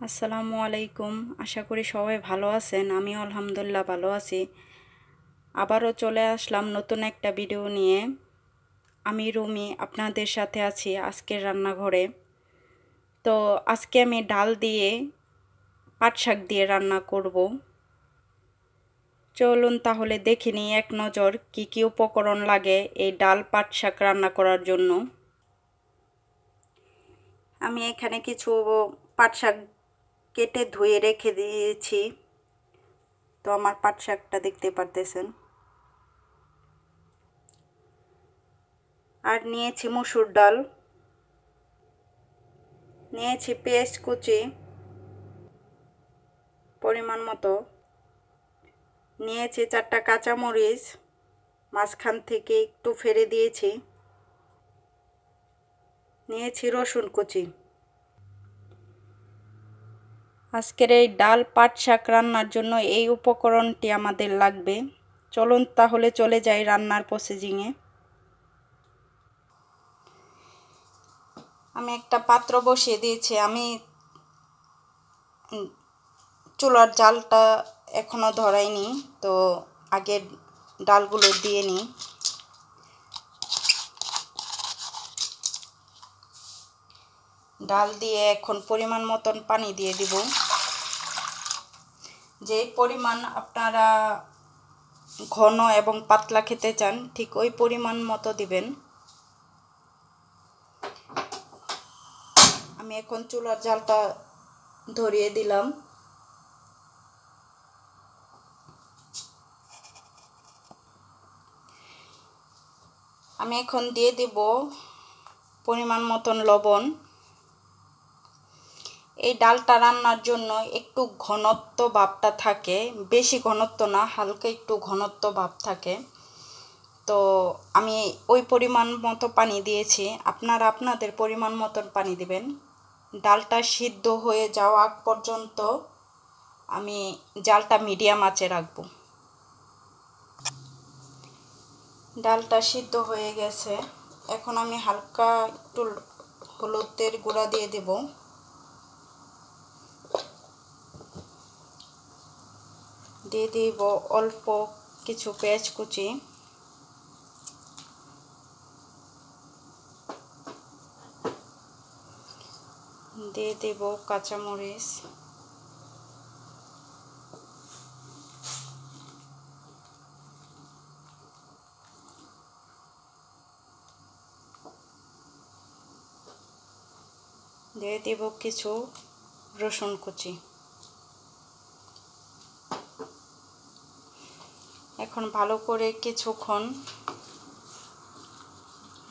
আসসালামু আলাইকুম। আশা করি সবাই ভালো আছেন। আমি আলহামদুলিল্লাহ ভালো আছি। আবারও চলে আসলাম নতুন একটা ভিডিও নিয়ে। আমি রুমি, আপনাদের সাথে আছি আজকের রান্নাঘরে। তো আজকে আমি ডাল দিয়ে পাট শাক দিয়ে রান্না করব। চলুন তাহলে দেখে নিই এক নজর কি কি উপকরণ লাগে এই ডাল পাট শাক রান্না করার জন্য। আমি এখানে কিছু পাট শাক কেটে ধুয়ে রেখে দিয়েছি। তো আমার পাট শাকটা দেখতে পারতেছেন। আর নিয়েছি মসুর ডাল, নিয়েছি পেঁয়াজ কুচি পরিমাণ মতো, নিয়েছি 4টা কাঁচামরিচ, মাঝখান থেকে একটু ফেলে দিয়েছি, নিয়েছি রসুন কুচি। আজকের এই ডাল পাট শাক রান্নার জন্য এই উপকরণটি আমাদের লাগবে। চলুন তাহলে চলে যাই রান্নার প্রসেসিংয়ে। আমি একটা পাত্র বসিয়ে দিয়েছি। আমি চুলার জালটা এখনো ধরাইনি, তো আগে ডালগুলো দিয়ে নিই। ডাল দিয়ে এখন পরিমাণ মতন পানি দিয়ে দিব। যে পরিমাণ আপনারা ঘন এবং পাতলা খেতে চান ঠিক ওই পরিমাণ মতো দিবেন। আমি এখন চুলার জালটা ধরিয়ে দিলাম। আমি এখন দিয়ে দিব পরিমাণ মতন লবণ। এই ডালটা রান্নার জন্য একটু ঘনত্ব ভাবটা থাকে, বেশি ঘনত্ব না, হালকা একটু ঘনত্ব ভাব থাকে। তো আমি ওই পরিমাণ মতো পানি দিয়েছি, আপনারা আপনাদের পরিমাণ মতন পানি দিবেন। ডালটা সিদ্ধ হয়ে যাওয়া আগ পর্যন্ত আমি জালটা মিডিয়াম আঁচে রাখবো। ডালটা সিদ্ধ হয়ে গেছে। এখন আমি হালকা একটু হলুদের গুঁড়া দিয়ে দেব। দিয়ে দিব অল্প কিছু পেঁয়াজ কুচি, দিয়ে দেব কাঁচামরিচ, দিয়ে দেব কিছু রসুন কুচি। এখন ভালো করে কিছুক্ষণ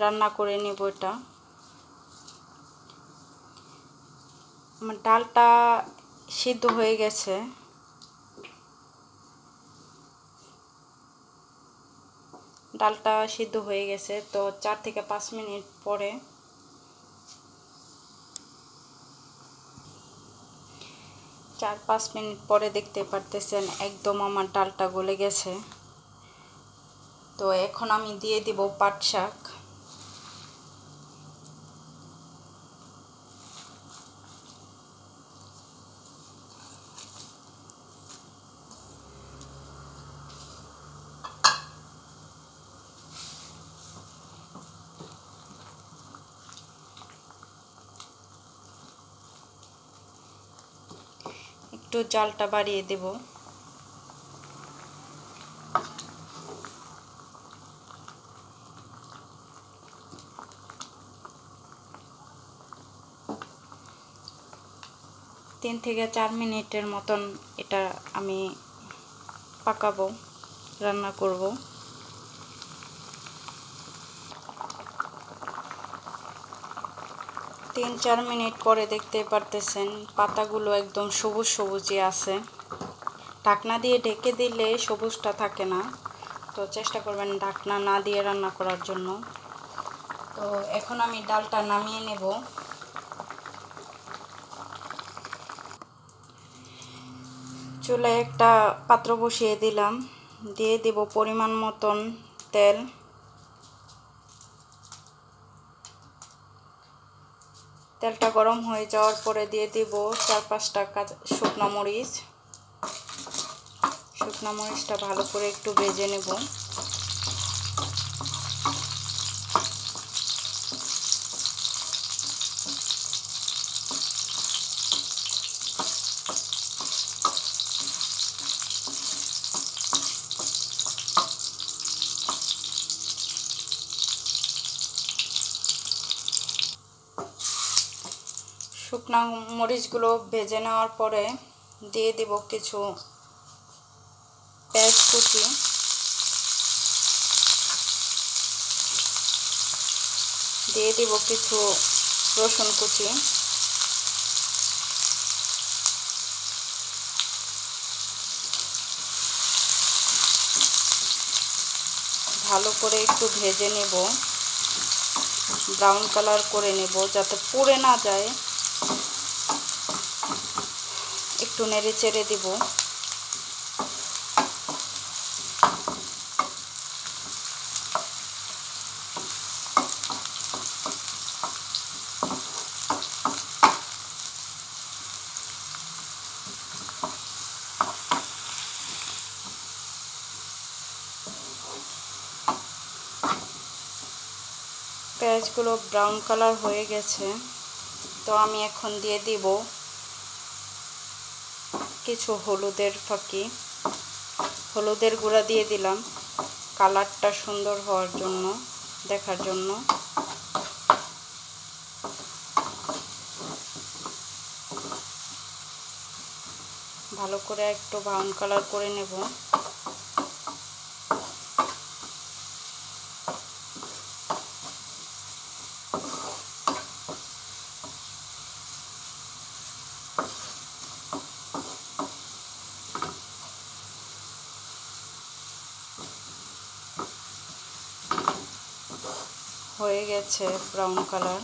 রান্না করে নেব এটা। আমার ডালটা সিদ্ধ হয়ে গেছে। ডালটা সিদ্ধ হয়ে গেছে, তো 4 থেকে 5 মিনিট পরে 4-5 মিনিট পরে দেখতে পারতেছেন একদম আমার ডালটা গলে গেছে। তো এখন আমি দিয়ে দিব পাট শাক। একটু জালটা বাড়িয়ে দেব। তিন থেকে 4 মিনিটের মতন এটা আমি পাকাবো, রান্না করব। 3-4 মিনিট পরে দেখতে পারতেছেন পাতাগুলো একদম সবুজ সবুজই আছে। ঢাকনা দিয়ে ঢেকে দিলে সবুজটা থাকে না, তো চেষ্টা করবেন ঢাকনা না দিয়ে রান্না করার জন্য। তো এখন আমি ডালটা নামিয়ে নেব। চুলায় একটা পাত্র বসিয়ে দিলাম, দিয়ে দেব পরিমাণ মতন তেল। তেলটা গরম হয়ে যাওয়ার পরে দিয়ে দিব 4-5টা শুকনো মরিচ। শুকনো মরিচটা ভালো করে একটু ভেজে নেব। শুকনো মরিচগুলো ভেজে নেওয়ার পরে দিয়ে দেব কিছু পেঁয়াজ কুচি, দিয়ে দেব কিছু রসুন কুচি, ভালো করে একটু ভেজে নেব, ব্রাউন কালার করে নেব যাতে পুড়ে না যায়। একটু নেড়ে চেড়ে দিব। পেঁয়াজগুলো ব্রাউন কালার হয়ে গেছে, তো আমি এখন দিয়ে দিব কিছু হলুদের ফাঁকি, হলুদের গুঁড়া দিয়ে দিলাম কালারটা সুন্দর হওয়ার জন্য, দেখার জন্য। ভালো করে একটু ব্রাউন কালার করে নেব। হয়ে গেছে ব্রাউন কালার।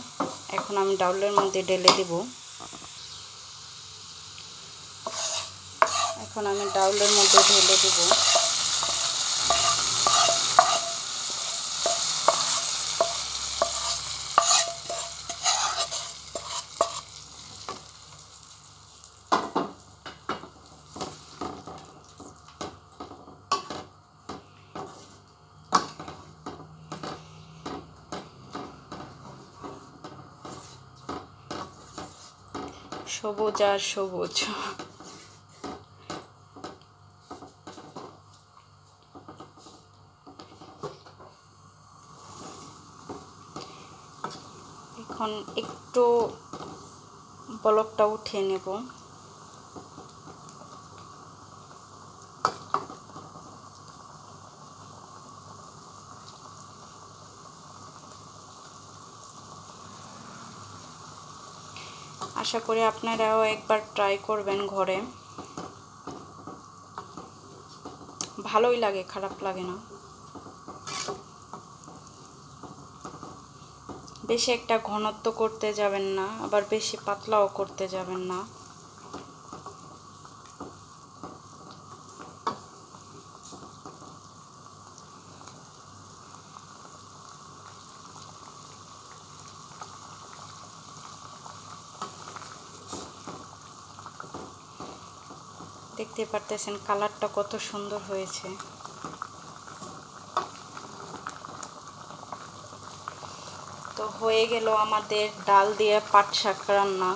এখন আমি ডাউলের মধ্যে ঢেলে দিব। এখন আমি ডাউলের মধ্যে ঢেলে দেব। সবুজ আর সবুজ। এখন একটু বলকটা উঠিয়ে নেব। আশা করি আপনারাও একবার ট্রাই করবেন ঘরে, ভালোই লাগে, খারাপ লাগে না। বেশি একটা ঘনত্ব করতে যাবেন না, আবার বেশি পাতলাও করতে যাবেন না। দেখতে পারতেছেন কালারটা কত সুন্দর হয়েছে। তো হয়ে গেল আমাদের ডাল দিয়ে পাট শাক রান্না।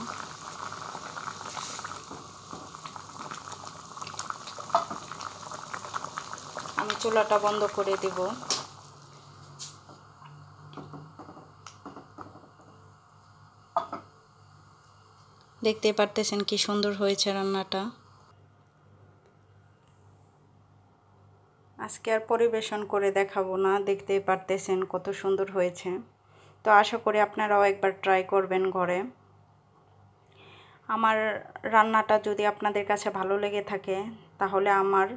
আমি চুলাটা বন্ধ করে দেব। দেখতে পারতেছেন কি সুন্দর হয়েছে রান্নাটা। আজকে আর পরিবেশন করে দেখাবো না, দেখতেই পারতেছেন কত সুন্দর হয়েছে। তো আশা করি আপনারাও একবার ট্রাই করবেন ঘরে। আমার রান্নাটা যদি আপনাদের কাছে ভালো লেগে থাকে তাহলে আমার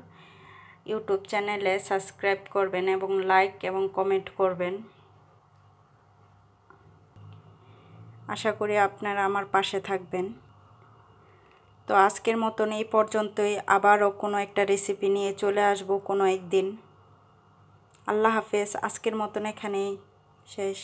ইউটিউব চ্যানেলে সাবস্ক্রাইব করবেন এবং লাইক এবং কমেন্ট করবেন। আশা করি আপনারা আমার পাশে থাকবেন। তো আজকের মতন এই পর্যন্তই, আবারও কোনো একটা রেসিপি নিয়ে চলে আসব কোনো একদিন। আল্লাহ হাফেজ। আজকের মতন এখানেই শেষ।